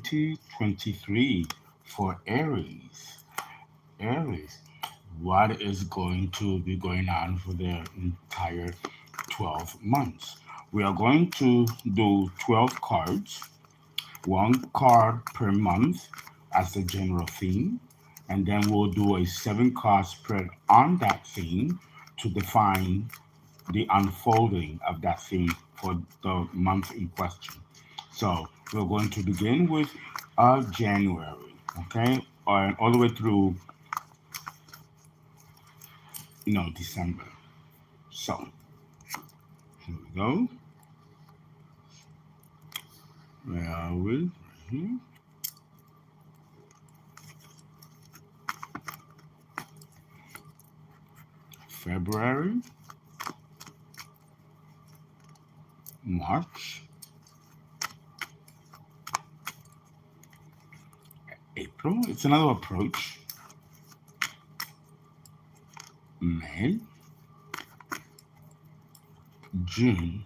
2023 for Aries. Aries, what is going to be going on for the entire 12 months? We are going to do 12 cards, one card per month as the general theme, and then we'll do a 7 card spread on that theme to define the unfolding of that theme for the month in question. So we're going to begin with January, okay, all the way through, December. So here we go. Where are we? Right here. February, March, April. It's another approach. May, June,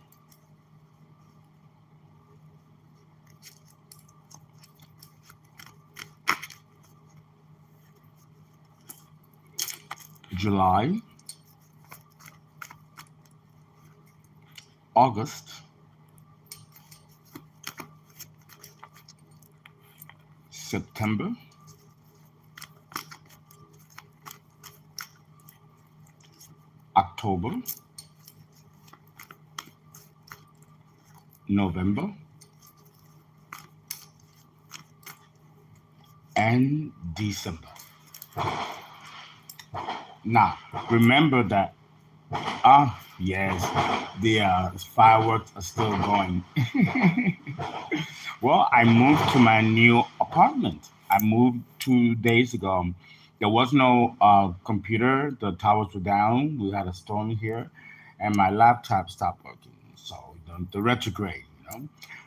July, August, September, October, November, and December. Now, remember that, yes, the fireworks are still going. Well, I moved to my new apartment. I moved 2 days ago. There was no computer. The towers were down. We had a storm here, and my laptop stopped working. So the retrograde,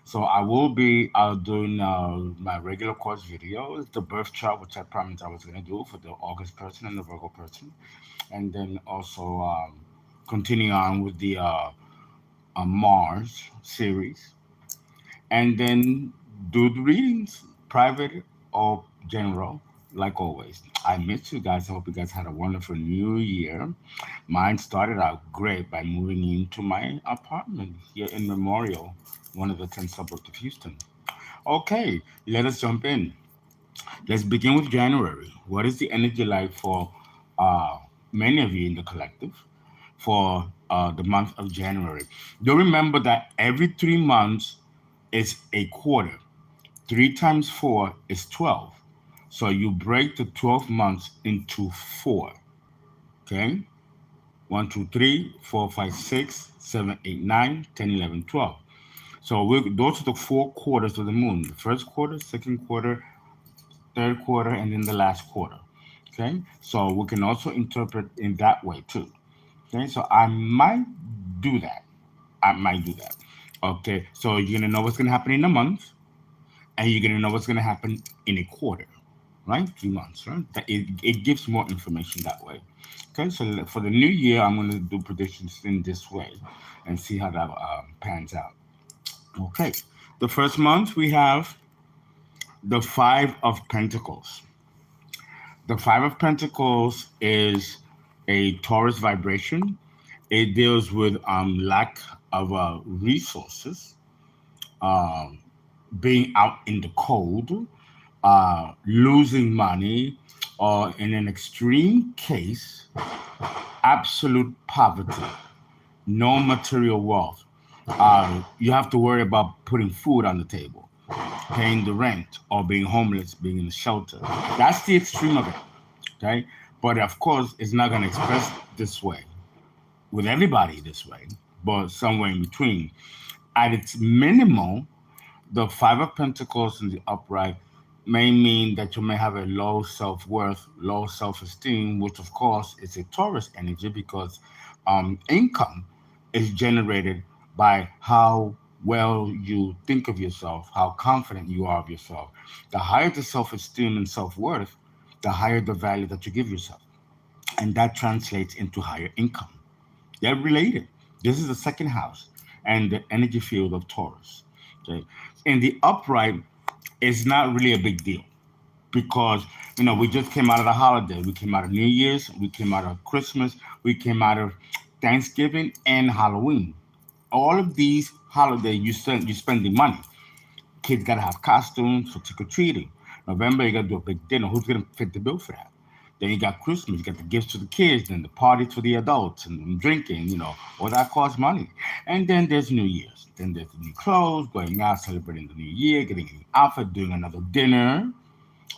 So I will be doing my regular course videos, the birth chart, which I promised I was going to do for the August person and the Virgo person, and then also continue on with the Mars series, and then do the readings, private or general, like always. I miss you guys. I hope you guys had a wonderful new year. Mine started out great by moving into my apartment here in Memorial, one of the 10 suburbs of Houston. Okay, let us jump in. Let's begin with January. What is the energy like for uh, many of you in the collective for the month of January? Do remember that every 3 months is a quarter. 3 times 4 is 12. So you break the 12 months into four. Okay? 1, 2, 3, 4, 5, 6, 7, 8, 9, 10, 11, 12. So those are the 4 quarters of the moon: the first quarter, second quarter, third quarter, and then the last quarter. Okay? So we can also interpret in that way too. Okay? So I might do that. I might do that. Okay? So you're going to know what's going to happen in a month, and you're going to know what's going to happen in a quarter, right? 3 months, right? It gives more information that way. Okay, so for the new year, I'm going to do predictions in this way and see how that pans out. Okay, the first month we have the Five of Pentacles. The Five of Pentacles is a Taurus vibration. It deals with lack of resources, um, being out in the cold, losing money, or in an extreme case, absolute poverty, no material wealth. You have to worry about putting food on the table, paying the rent, or being homeless, being in a shelter. That's the extreme of it, okay? But of course, it's not going to express this way with everybody this way, but somewhere in between. At its minimal, the Five of Pentacles in the upright may mean that you may have a low self-worth, low self-esteem, which of course is a Taurus energy because income is generated by how well you think of yourself, how confident you are of yourself. The higher the self-esteem and self-worth, the higher the value that you give yourself. And that translates into higher income. They're related. This is the second house and the energy field of Taurus. Okay. In the upright, it's not really a big deal because we just came out of the holiday. We came out of New Year's. We came out of Christmas. We came out of Thanksgiving and Halloween. All of these holidays, you spend the money. Kids gotta have costumes for trick or treating. November, you gotta do a big dinner. Who's gonna fit the bill for that? Then you got Christmas, you got the gifts to the kids, then the parties for the adults, and drinking, all that costs money. And then there's New Year's. Then there's the new clothes, going out, celebrating the new year, getting an outfit, doing another dinner,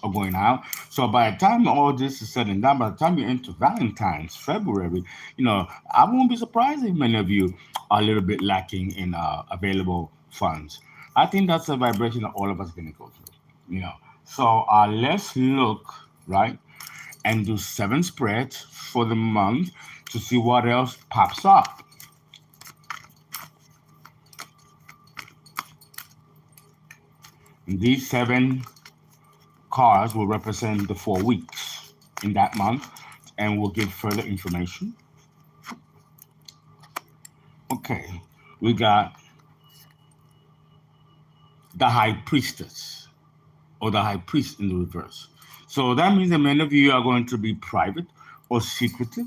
or going out. So by the time all this is said and done, by the time you enter Valentine's, February, I won't be surprised if many of you are a little bit lacking in available funds. I think that's a vibration that all of us are going to go through. So let's look, right, and do 7 spreads for the month to see what else pops up. And these 7 cards will represent the 4 weeks in that month and will give further information. Okay, we got the High Priestess or the High Priest in the reverse. So that means that many of you are going to be private or secretive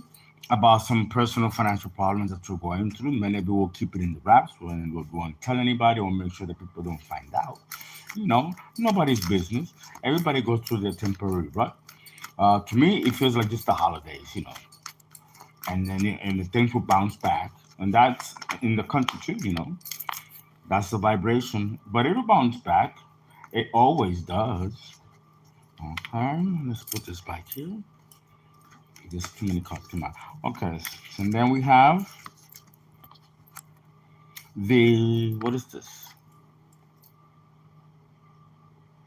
about some personal financial problems that you're going through. Many of you will keep it in the wraps and won't tell anybody or make sure that people don't find out. Nobody's business. Everybody goes through their temporary rut. To me, it feels like just the holidays, and then and the things will bounce back, and that's in the country too. That's the vibration, but it'll bounce back. It always does. Okay, let's put this back here. There's too many cards come out. Okay, so then we have the what is this?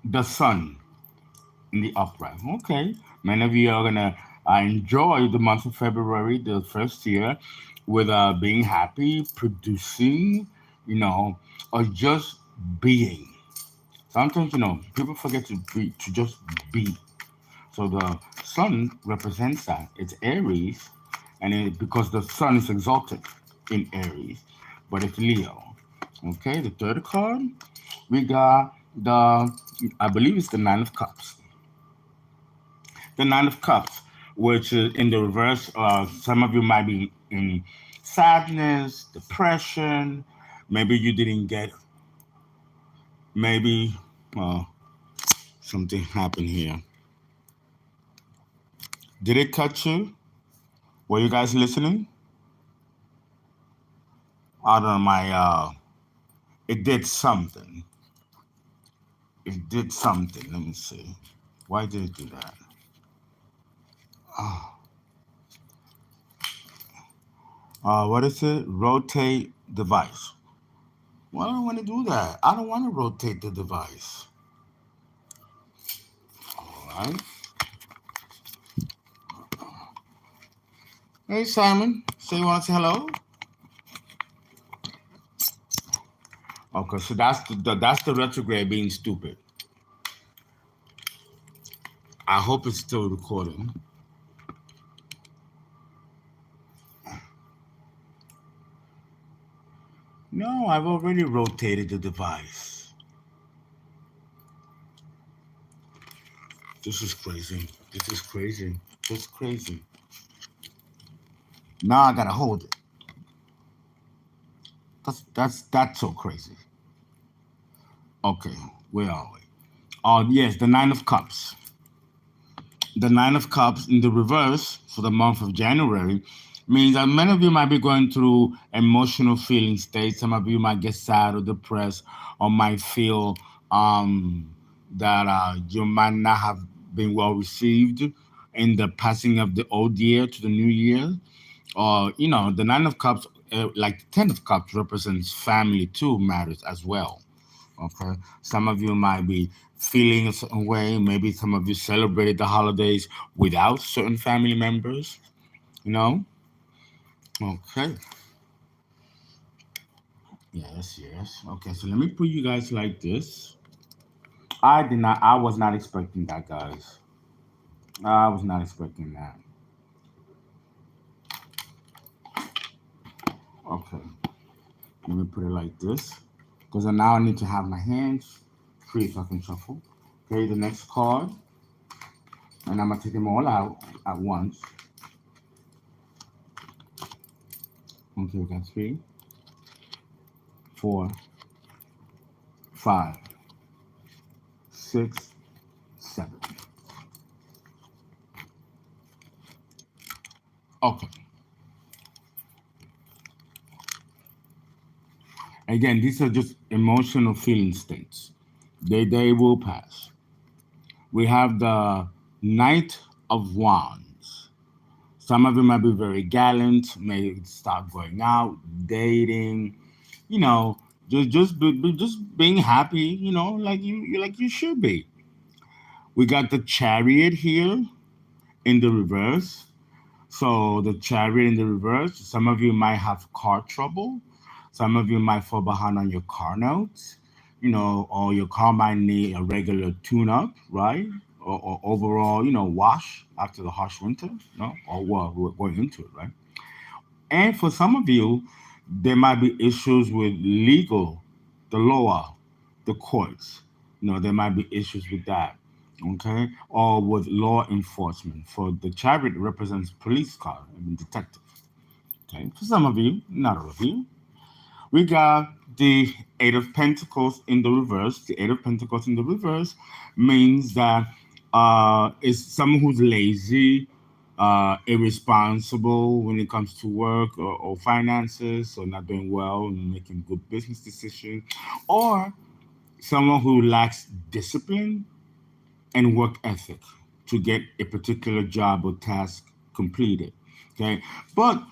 The Sun in the upright. Okay, many of you are gonna enjoy the month of February, the first year, with being happy, producing, or just being. Sometimes people forget to just be. So the Sun represents that. It's Aries, and because the Sun is exalted in Aries, but it's Leo. Okay, the third card we got I believe it's the Nine of Cups. The Nine of Cups, which is in the reverse. Some of you might be in sadness, depression. Maybe you didn't get. Maybe uh, something happened here. Did it cut you? Were you guys listening? I don't know. It did something. It did something. Let me see. Why did it do that? What is it? Rotate device. Why do I want to do that? I don't want to rotate the device. All right. Hey, Simon. Say you want to say hello? Okay, so that's the retrograde being stupid. I hope it's still recording. No, I've already rotated the device. This is crazy. This is crazy. This is crazy. Now I gotta hold it. That's so crazy. Okay, where are we? Oh yes, the Nine of Cups. The Nine of Cups in the reverse for the month of January means that many of you might be going through emotional feeling states. Some of you might get sad or depressed, or might feel that you might not have been well received in the passing of the old year to the new year. Or the Nine of Cups, like the Ten of Cups, represents family too, matters as well. Okay. Some of you might be feeling a certain way. Maybe some of you celebrated the holidays without certain family members, you know? Okay. Yes, yes. Okay, so let me put you guys like this. I was not expecting that, guys. I was not expecting that. Okay. Let me put it like this. Because now I need to have my hands free so I can shuffle. Okay, the next card, and I'm gonna take them all out at once. Okay, we got 3, 4, 5, 6, 7. Okay. Again, these are just emotional feeling states. They will pass. We have the Knight of Wands. Some of you might be very gallant, may start going out, dating, you know, just being happy, like you should be. We got the Chariot here in the reverse. So the Chariot in the reverse, some of you might have car trouble. Some of you might fall behind on your car notes, or your car might need a regular tune-up, right? Or overall, wash after the harsh winter, no? Or well, we're going into it, right? And for some of you, there might be issues with legal, the law, the courts. There might be issues with that, okay? Or with law enforcement. For the Chariot represents police car, I mean detective. Okay, for some of you, not all of you. We got the Eight of Pentacles in the reverse. The Eight of Pentacles in the reverse means that it's someone who's lazy, irresponsible when it comes to work or finances, or not doing well and making good business decisions, or someone who lacks discipline and work ethic to get a particular job or task completed. Okay, but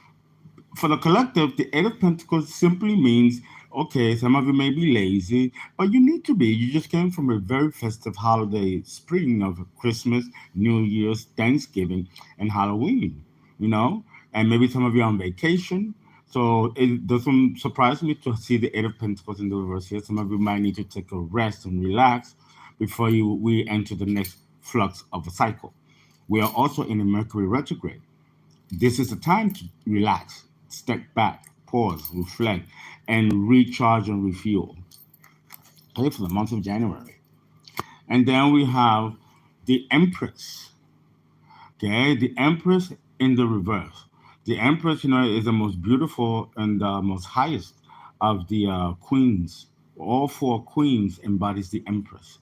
for the collective, the Eight of Pentacles simply means, okay, some of you may be lazy, but you need to be. You just came from a very festive holiday spring of Christmas, New Year's, Thanksgiving, and Halloween, you know? And maybe some of you are on vacation. So it doesn't surprise me to see the Eight of Pentacles in the reverse here. Some of you might need to take a rest and relax before we enter the next flux of a cycle. We are also in a Mercury retrograde. This is the time to relax, step back, pause, reflect, and recharge and refuel. Okay, for the month of January. And then we have the Empress. Okay, the Empress in the reverse. The Empress, is the most beautiful and the most highest of the queens. All 4 queens embodies the Empress.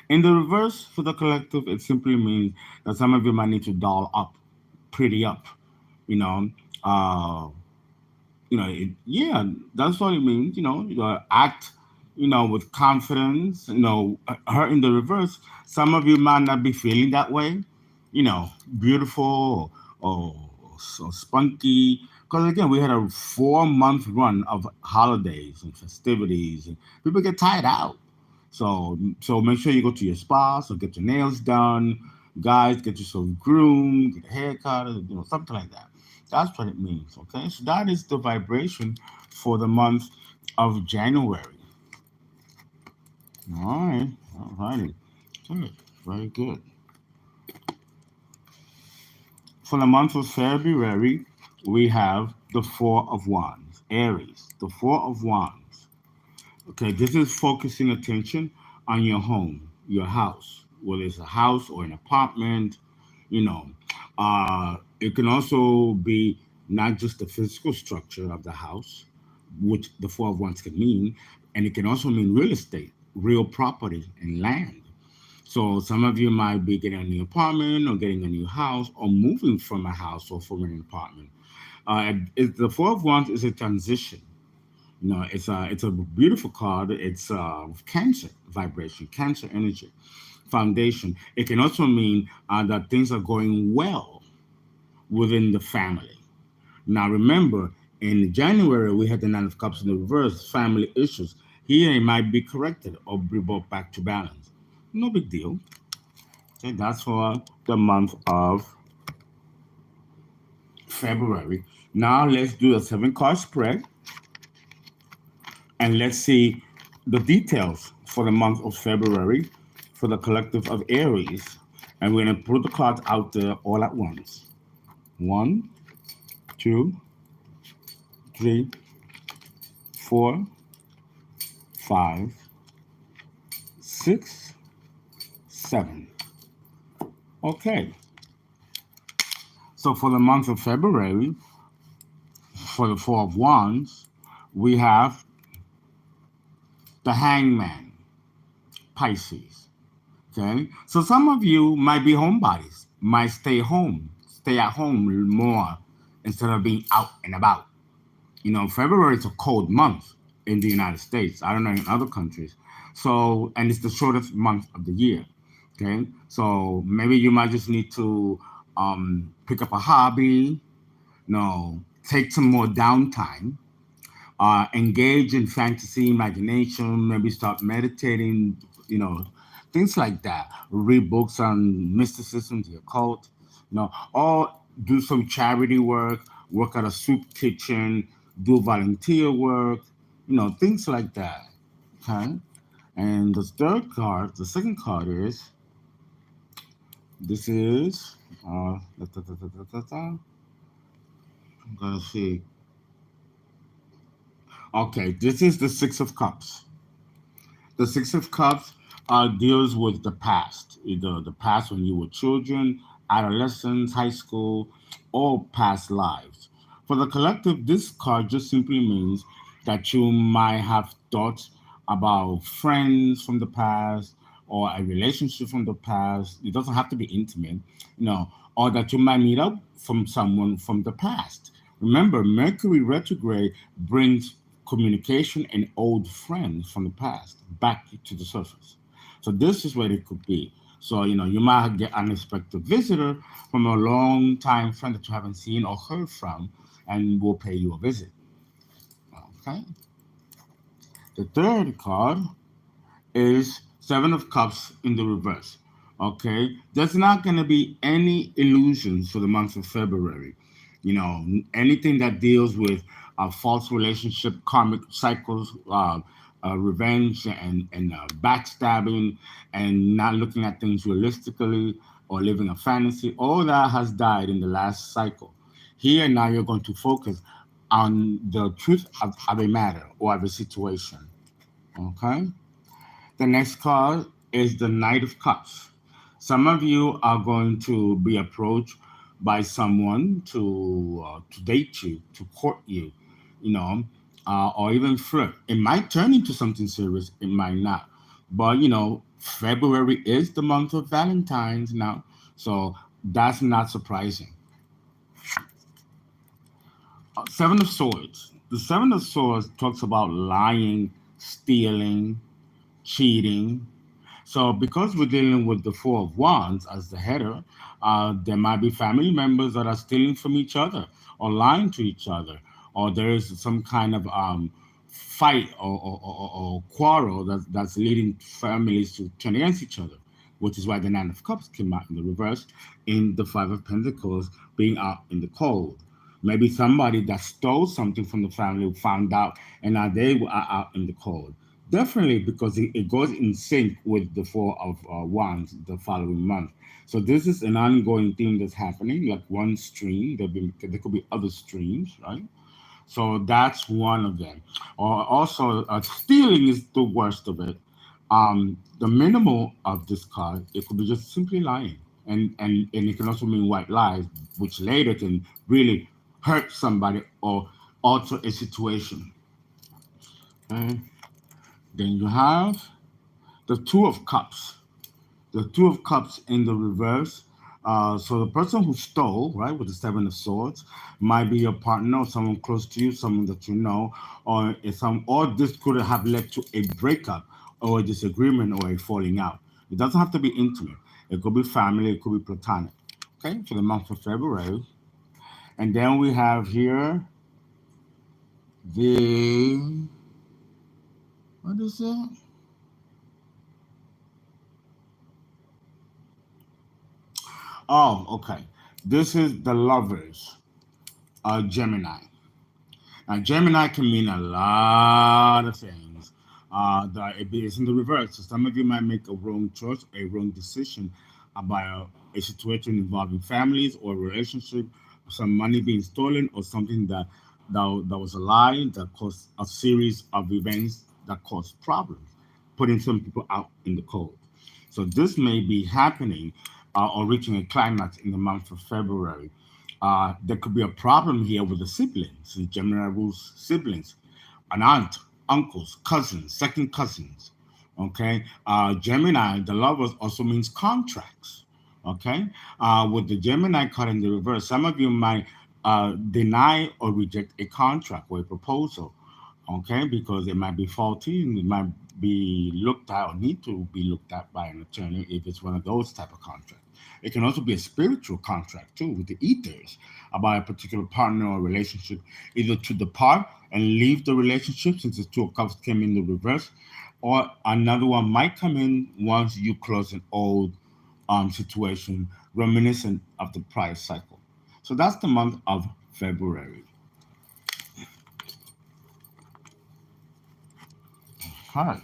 In the reverse, for the collective, it simply means that some of you might need to doll up, pretty up, you know, uh, yeah, that's what it means. Act, with confidence. Her in the reverse. Some of you might not be feeling that way. Beautiful or so spunky. Because again, we had a 4-month run of holidays and festivities, and people get tired out. So make sure you go to your spa, so get your nails done. Guys, get yourself groomed, get a haircut, something like that. That's what it means, okay? So that is the vibration for the month of January. All right, all righty. Good, very good. For the month of February, we have the Four of Wands, Aries, the Four of Wands. Okay, this is focusing attention on your home, your house, whether it's a house or an apartment. You know, it can also be not just the physical structure of the house, which the Four of Wands can mean, and it can also mean real estate, real property, and land. So some of you might be getting a new apartment or getting a new house or moving from a house or from an apartment. The Four of Wands is a transition. It's a beautiful card. It's Cancer vibration, Cancer energy, foundation. It can also mean that things are going well within the family. Now remember, in January we had the Nine of Cups in the reverse, family issues. Here it might be corrected or be brought back to balance. No big deal. Okay, that's for the month of February. Now let's do a 7-card spread and let's see the details for the month of February for the collective of Aries. And we're going to put the cards out there all at once. 1, 2, 3, 4, 5, 6, 7. Okay. So for the month of February, for the Four of Wands, we have the Hangman, Pisces. Okay. So some of you might be homebodies, might stay at home more instead of being out and about. February is a cold month in the United States. I don't know in other countries. So, and it's the shortest month of the year. Okay. So maybe you might just need to pick up a hobby, take some more downtime, engage in fantasy, imagination, maybe start meditating, you know, things like that. Read books on mysticism, the occult, or do some charity work at a soup kitchen, do volunteer work, things like that. Okay. And the second card is this is I'm gonna see. Okay, this is the Six of Cups. The Six of Cups deals with the past, either the past when you were children, adolescents, high school, or past lives. For the collective, this card just simply means that you might have thoughts about friends from the past or a relationship from the past. It doesn't have to be intimate, or that you might meet up from someone from the past. Remember, Mercury retrograde brings communication and old friends from the past back to the surface. So this is what it could be. So, you might get an unexpected visitor from a long time friend that you haven't seen or heard from and will pay you a visit. Okay. The third card is Seven of Cups in the reverse. Okay, there's not going to be any illusions for the month of February. Anything that deals with false relationship, karmic cycles, revenge, and backstabbing, and not looking at things realistically or living a fantasy, all that has died in the last cycle. Here now you're going to focus on the truth of a matter or of a situation. Okay. The next card is the Knight of Cups. Some of you are going to be approached by someone to date you, to court you, or even flirt. It might turn into something serious. It might not. But February is the month of Valentine's now, so that's not surprising. Seven of Swords. The Seven of Swords talks about lying, stealing, cheating. So, because we're dealing with the Four of Wands as the header, there might be family members that are stealing from each other or lying to each other, or there is some kind of fight or quarrel that's leading families to turn against each other, which is why the Nine of Cups came out in the reverse, in the Five of Pentacles being out in the cold. Maybe somebody that stole something from the family found out, and now they are out in the cold. Definitely, because it goes in sync with the Four of Wands the following month. So this is an ongoing thing that's happening, like one stream. There could be other streams, right? So that's one of them. Or also, stealing is the worst of it. The minimal of this card, it could be just simply lying, and it can also mean white lies, which later can really hurt somebody or alter a situation. And then you have the Two of Cups. The Two of Cups in the reverse. So the person who stole, right, with the Seven of Swords, might be your partner or someone close to you, someone that you know, or this could have led to a breakup or a disagreement or a falling out. It doesn't have to be intimate. It could be family. It could be platonic. Okay, for the month of February, and then we have here the what is it? Oh, okay. This is the Lovers, Gemini. Now, Gemini can mean a lot of things. It's in the reverse. So some of you might make a wrong choice, a wrong decision about a situation involving families or relationship, some money being stolen, or something that was a lie that caused a series of events that caused problems. putting some people out in the cold. So this may be happening or reaching a climax in the month of February. There could be a problem here with the siblings, since Gemini rules siblings, an aunt, uncles, cousins, second cousins. Okay, Gemini, the lovers, also means contracts. Okay, with the Gemini card in the reverse, some of you might deny or reject a contract or a proposal. Okay, because it might be faulty and it might be looked at or need to be looked at by an attorney if it's one of those type of contracts. It can also be a spiritual contract too with the ethers about a particular partner or relationship, either to depart and leave the relationship since the two of cups came in the reverse, or another one might come in once you close an old situation reminiscent of the prior cycle. So that's the month of February. All right.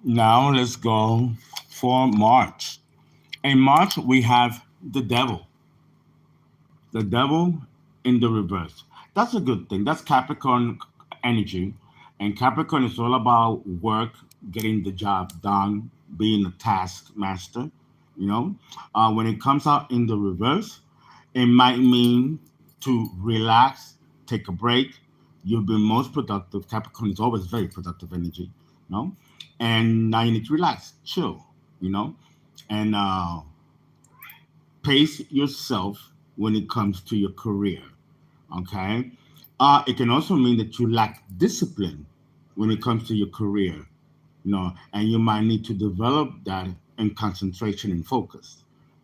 Now let's go for March. In March, we have the devil. The devil in the reverse. That's a good thing. That's Capricorn energy. And Capricorn is all about work, getting the job done, being a taskmaster. You know, when it comes out in the reverse, it might mean to relax, take a break. You've been most productive. Capricorn is always very productive energy, you know, and now you need to relax, chill, you know, and pace yourself when it comes to your career. Okay, it can also mean that you lack discipline when it comes to your career, you know, and you might need to develop that in concentration and focus.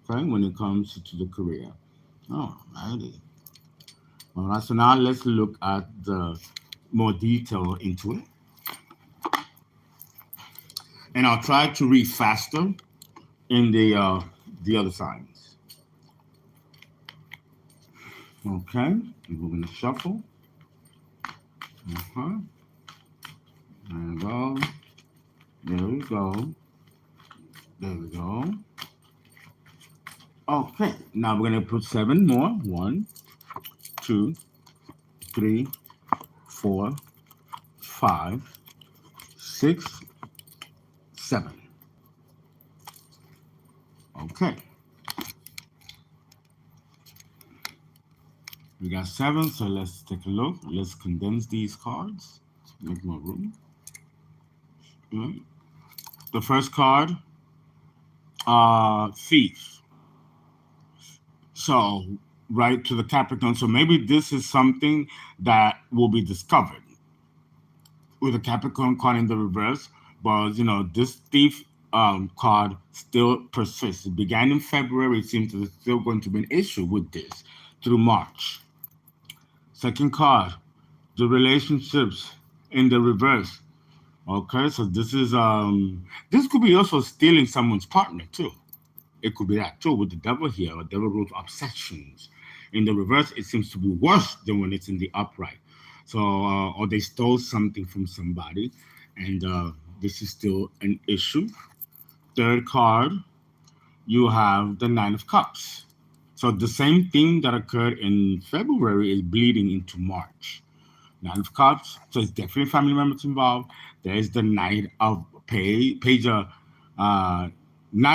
Okay, when it comes to the career. Oh, righty. All right, so now let's look at the more detail into it. And I'll try to read faster in the other signs. Okay, we're gonna shuffle. Uh-huh. There we go. There we go. There we go. Okay, now we're gonna put seven more. One, two, three, four, five, six, seven. Okay. We got seven, so let's take a look. Let's condense these cards. Make more room. Mm. The first card, Thief. So, right to the Capricorn. So maybe this is something that will be discovered with a Capricorn card in the reverse. But, you know, this Thief card still persists. It began in February. It seems there's still going to be an issue with this through March. Second card, the relationships in the reverse. Okay, so this could be also stealing someone's partner too. It could be that too with the devil here, or devil rules obsessions. In the reverse, it seems to be worse than when it's in the upright. So, or they stole something from somebody, and this is still an issue. Third card, you have the Nine of Cups. So the same thing that occurred in February is bleeding into March. Nine of Cups, so it's definitely family members involved. There's the Knight of Page, Knight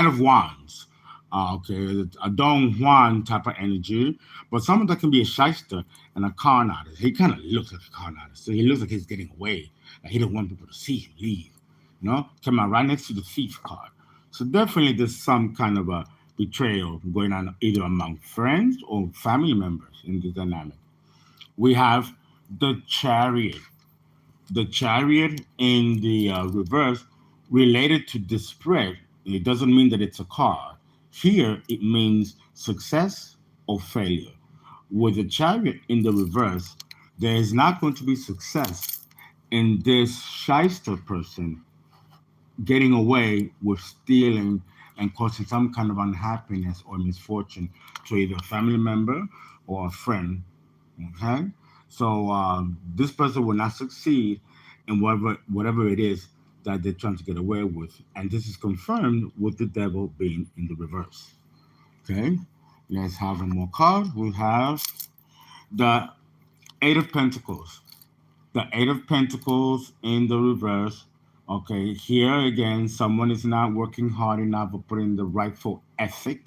of Wands. Okay, a Don Juan type of energy, but someone that can be a shyster and a con artist. He kind of looks like a con artist, so he looks like he's getting away. Like he don't want people to see him leave. You know, come out right next to the thief card. So definitely there's some kind of a betrayal going on either among friends or family members in the dynamic. We have the Chariot. The Chariot in the reverse related to the spread. It doesn't mean that it's a card. Here it means success or failure. With the Chariot in the reverse, there is not going to be success in this shyster person getting away with stealing and causing some kind of unhappiness or misfortune to either a family member or a friend. Okay, so this person will not succeed in whatever it is that they're trying to get away with, and this is confirmed with the devil being in the reverse. Okay, let's have one more card. We have the Eight of Pentacles. The Eight of Pentacles in the reverse. Okay, here again, someone is not working hard enough or putting the rightful ethic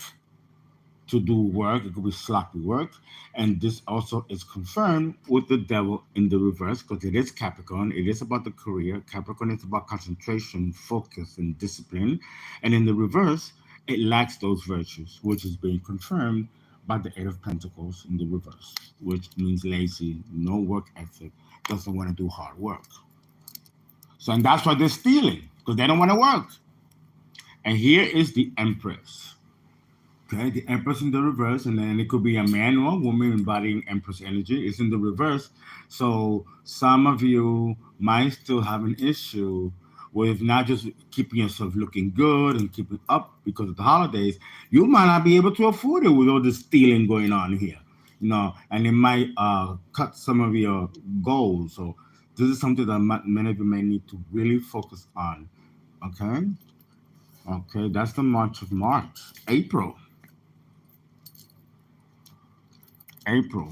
to do work. It could be sloppy work. And this also is confirmed with the devil in the reverse because it is Capricorn. It is about the career. Capricorn is about concentration, focus, and discipline. And in the reverse, it lacks those virtues, which is being confirmed by the Eight of Pentacles in the reverse, which means lazy, no work ethic, doesn't want to do hard work. So, and that's why they're stealing because they don't want to work. And here is the Empress. Okay, the Empress in the reverse, and then it could be a man or a woman embodying Empress energy. It's in the reverse. So some of you might still have an issue with not just keeping yourself looking good and keeping up because of the holidays. You might not be able to afford it with all this stealing going on here, and it might cut some of your goals. So this is something that many of you may need to really focus on. Okay, okay, that's the month of March. April,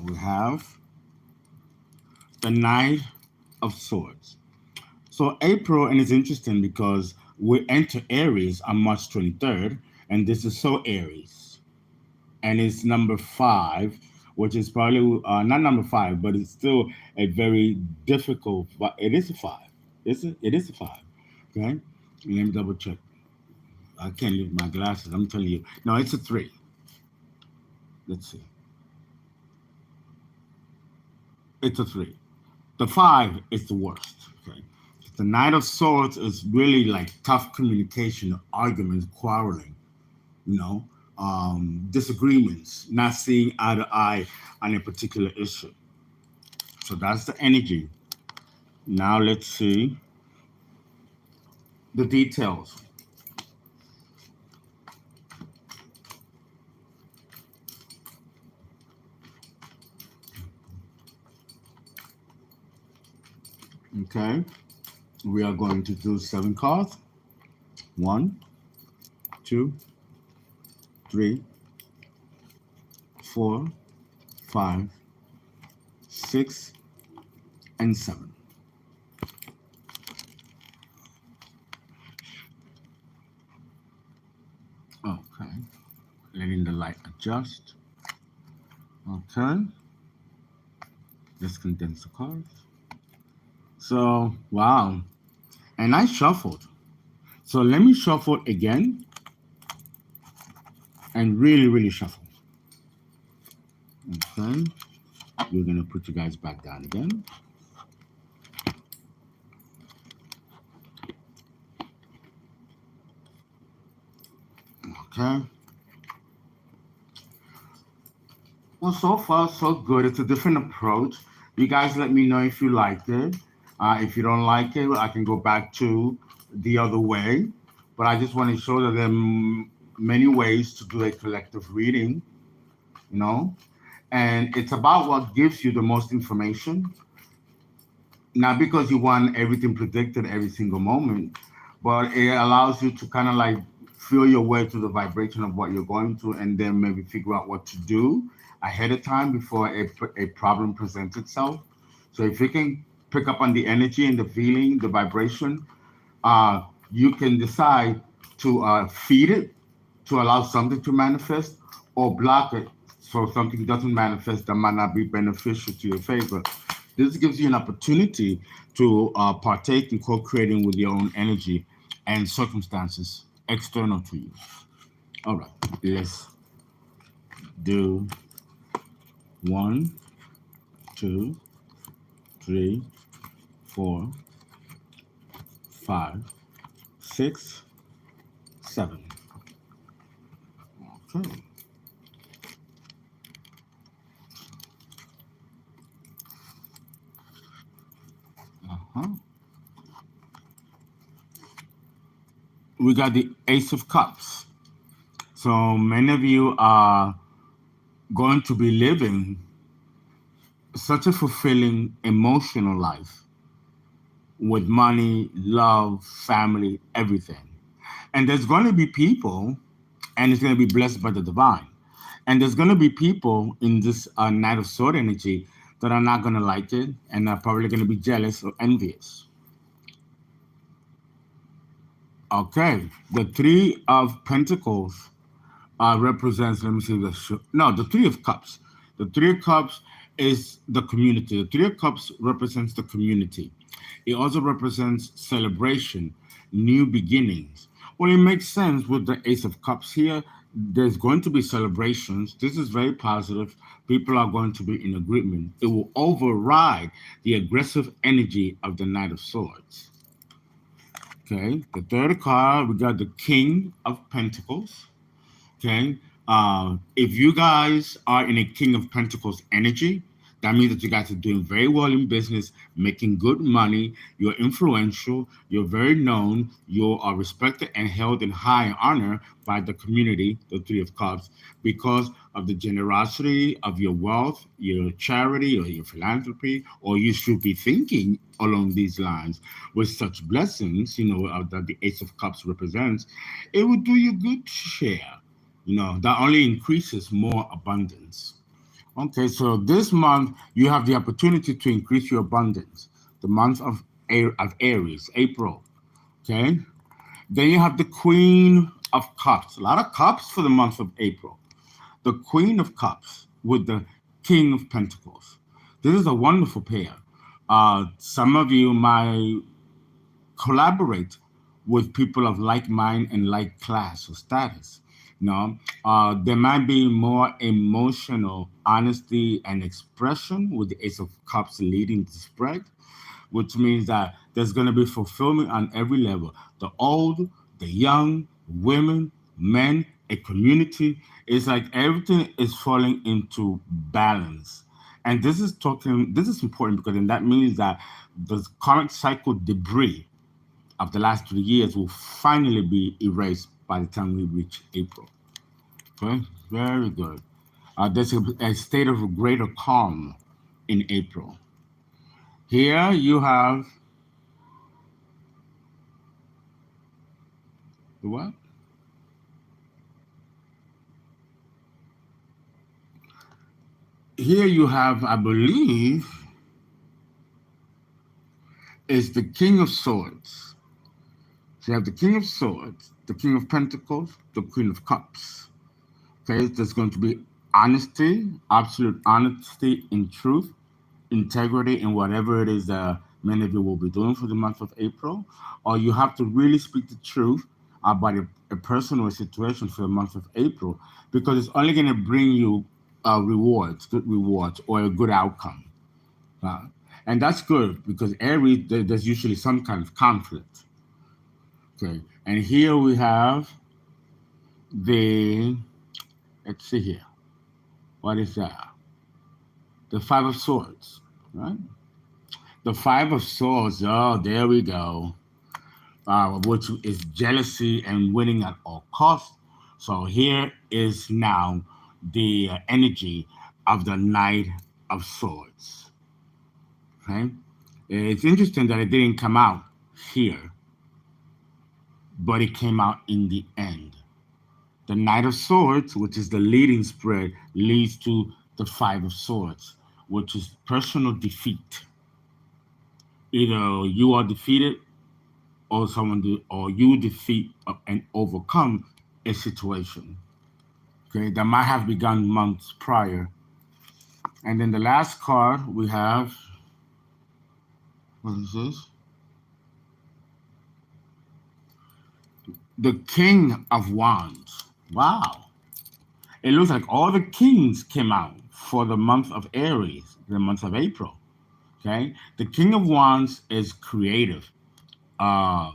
we have the Knight of Swords. So April, and it's interesting because we enter Aries on March 23rd, and this is so Aries, and it's number 5, which is probably not number 5, but it's still a very difficult. But it is a 5. It is a 5. Okay, let me double check. I can't use my glasses. I'm telling you, no, it's a 3. Let's see, it's a 3. The 5 is the worst. Okay. The Knight of Swords is really like tough communication, arguments, quarreling, you know, disagreements, not seeing eye to eye on a particular issue. So that's the energy. Now let's see the details. Okay. We are going to do 7 cards. 1, 2, 3, 4, 5, 6, and 7. Okay. Letting the light adjust. Okay. Let's condense the cards. So, wow. And I shuffled. So let me shuffle again and really, really shuffle. Okay. We're going to put you guys back down again. Okay. Well, so far, so good. It's a different approach. You guys let me know if you liked it. If you don't like it, I can go back to the other way. But I just want to show that there are many ways to do a collective reading, you know? And it's about what gives you the most information, not because you want everything predicted every single moment, but it allows you to kind of like feel your way through the vibration of what you're going through and then maybe figure out what to do ahead of time before a problem presents itself. So if you can pick up on the energy and the feeling, the vibration, you can decide to feed it to allow something to manifest or block it so something doesn't manifest that might not be beneficial to your favor. This gives you an opportunity to partake in co-creating with your own energy and circumstances external to you. All right, let's do 1, 2, 3, 4, 5, 6, 7. Okay. Uh-huh. We got the Ace of Cups. So many of you are going to be living such a fulfilling emotional life with money, love, family, everything. And there's going to be people, and it's going to be blessed by the divine. And there's going to be people in this Knight of Sword energy that are not going to like it and are probably going to be jealous or envious. Okay, the Three of Pentacles represents, let me see the no, the Three of Cups. The Three of Cups is the community. The Three of Cups represents the community. It also represents celebration, new beginnings. Well, it makes sense with the Ace of Cups here. There's going to be celebrations. This is very positive. People are going to be in agreement. It will override the aggressive energy of the Knight of Swords. Okay, the third card, we got the King of Pentacles. Okay. If you guys are in a King of Pentacles energy, that means that you guys are doing very well in business, making good money. You're influential. You're very known. You are respected and held in high honor by the community, the Three of Cups, because of the generosity of your wealth, your charity, or your philanthropy, or you should be thinking along these lines with such blessings, that the Ace of Cups represents. It would do you good to share. That only increases more abundance. Okay, so this month you have the opportunity to increase your abundance. The month of Aries, April. Okay, then you have the Queen of Cups. A lot of cups for the month of April. The Queen of Cups with the King of Pentacles. This is a wonderful pair. Some of you might collaborate with people of like mind and like class or status. There might be more emotional honesty and expression with the Ace of Cups leading the spread, which means that there's going to be fulfillment on every level. The old, the young, women, men, a community. It's like everything is falling into balance. And this is important because then that means that the current cycle debris of the last 3 years will finally be erased by the time we reach April. Okay, very good. There's a state of greater calm in April. Here you have the what? Here you have, I believe, is the King of Swords. So you have the King of Swords, the King of Pentacles, the Queen of Cups. Okay, there's going to be honesty, absolute honesty in truth, integrity in whatever it is that many of you will be doing for the month of April, or you have to really speak the truth about a person or a situation for the month of April because it's only going to bring you rewards, good rewards, or a good outcome. Uh, and that's good because Aries, there's usually some kind of conflict. Okay, and here we have the, let's see here, what is that? The Five of Swords, right? The Five of Swords, oh, there we go, which is jealousy and winning at all costs. So here is now the energy of the Knight of Swords. Okay, it's interesting that it didn't come out here, but it came out in the end. The Knight of Swords, which is the leading spread, leads to the Five of Swords, which is personal defeat. Either you are defeated or or you defeat and overcome a situation. Okay, that might have begun months prior. And then the last card we have, what is this? The King of Wands. Wow. It looks like all the kings came out for the month of Aries, the month of April. Okay, the King of Wands is creative, uh,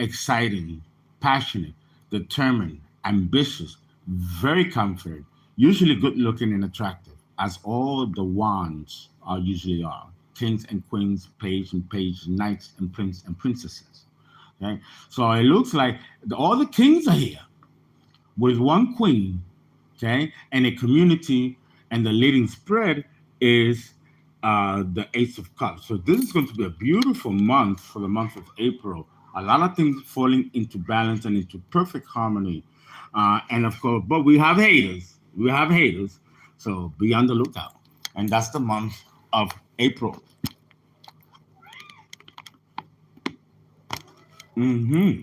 exciting, passionate, determined, ambitious, very confident, usually good looking and attractive, as all the wands are usually are. Kings and queens, page, knights and prince and princesses. Okay, so it looks like all the kings are here with one queen, okay, and a community, and the leading spread is the Ace of Cups. So this is going to be a beautiful month for the month of April. A lot of things falling into balance and into perfect harmony. And of course, but we have haters. We have haters. So be on the lookout. And that's the month of April. Mm-hmm.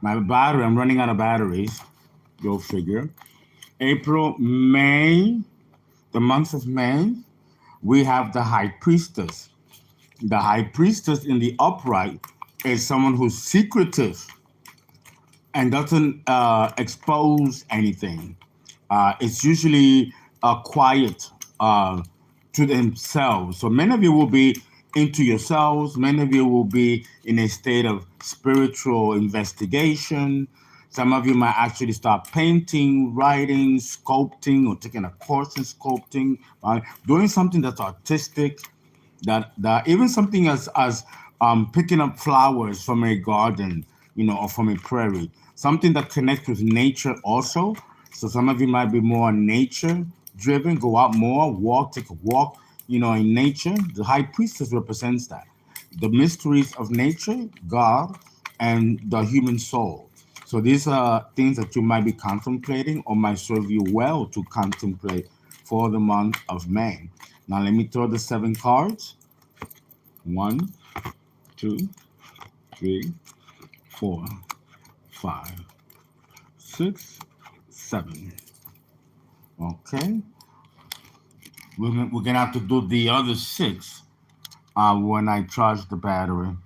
My battery, I'm running out of batteries. Go figure. April, May, the month of May, we have the high priestess. The high priestess in the upright is someone who's secretive and doesn't expose anything. It's usually quiet to themselves. So many of you will be into yourselves. Many of you will be in a state of spiritual investigation. Some of you might actually start painting, writing, sculpting, or taking a course in sculpting, doing something that's artistic, that even something as picking up flowers from a garden, or from a prairie, something that connects with nature also. So some of you might be more nature driven, go out more, walk, take a walk, in nature. The high priestess represents that, the mysteries of nature, God, and the human soul. So these are things that you might be contemplating or might serve you well to contemplate for the month of May. Now let me throw the 7 cards. 1, 2, 3, 4, 5, 6, 7. Okay, we're gonna have to do the other 6 when I charge the battery.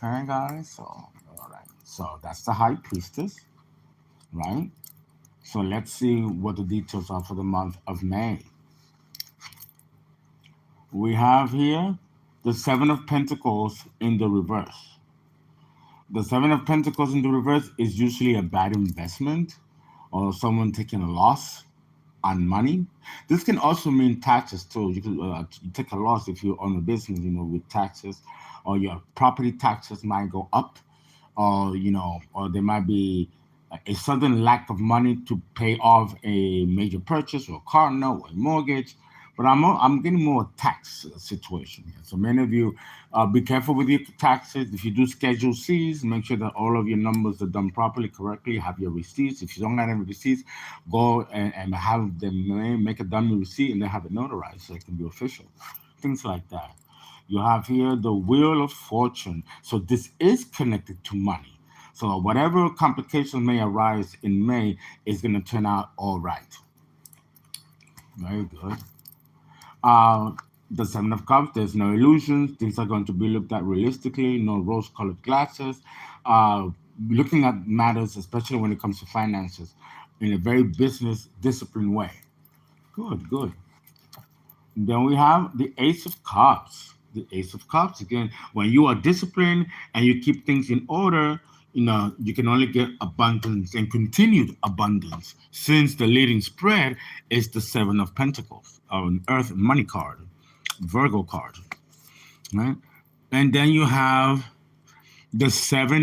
Okay, guys. So all right. So that's the high priestess, right? So let's see what the details are for the month of May. We have here the 7 of Pentacles in the reverse. The 7 of Pentacles in the reverse is usually a bad investment or someone taking a loss on money. This can also mean taxes too. You take a loss if you own a business, with taxes, or your property taxes might go up, or there might be a sudden lack of money to pay off a major purchase or a car note or a mortgage. But I'm getting more tax situation here. So many of you, be careful with your taxes. If you do Schedule C's, make sure that all of your numbers are done properly, correctly. Have your receipts. If you don't have any receipts, go and have them make a dummy receipt and then have it notarized so it can be official. Things like that. You have here the Wheel of Fortune. So this is connected to money. So whatever complications may arise in May is going to turn out all right. Very good. Uh, the 7 of Cups, there's no illusions. Things are going to be looked at realistically, no rose-colored glasses. Looking at matters, especially when it comes to finances, in a very business disciplined way. Good, good. Then we have the Ace of Cups. The Ace of Cups, again, when you are disciplined and you keep things in order, you can only get abundance and continued abundance since the leading spread is the 7 of Pentacles, an Earth money card, Virgo card, right? And then you have the 7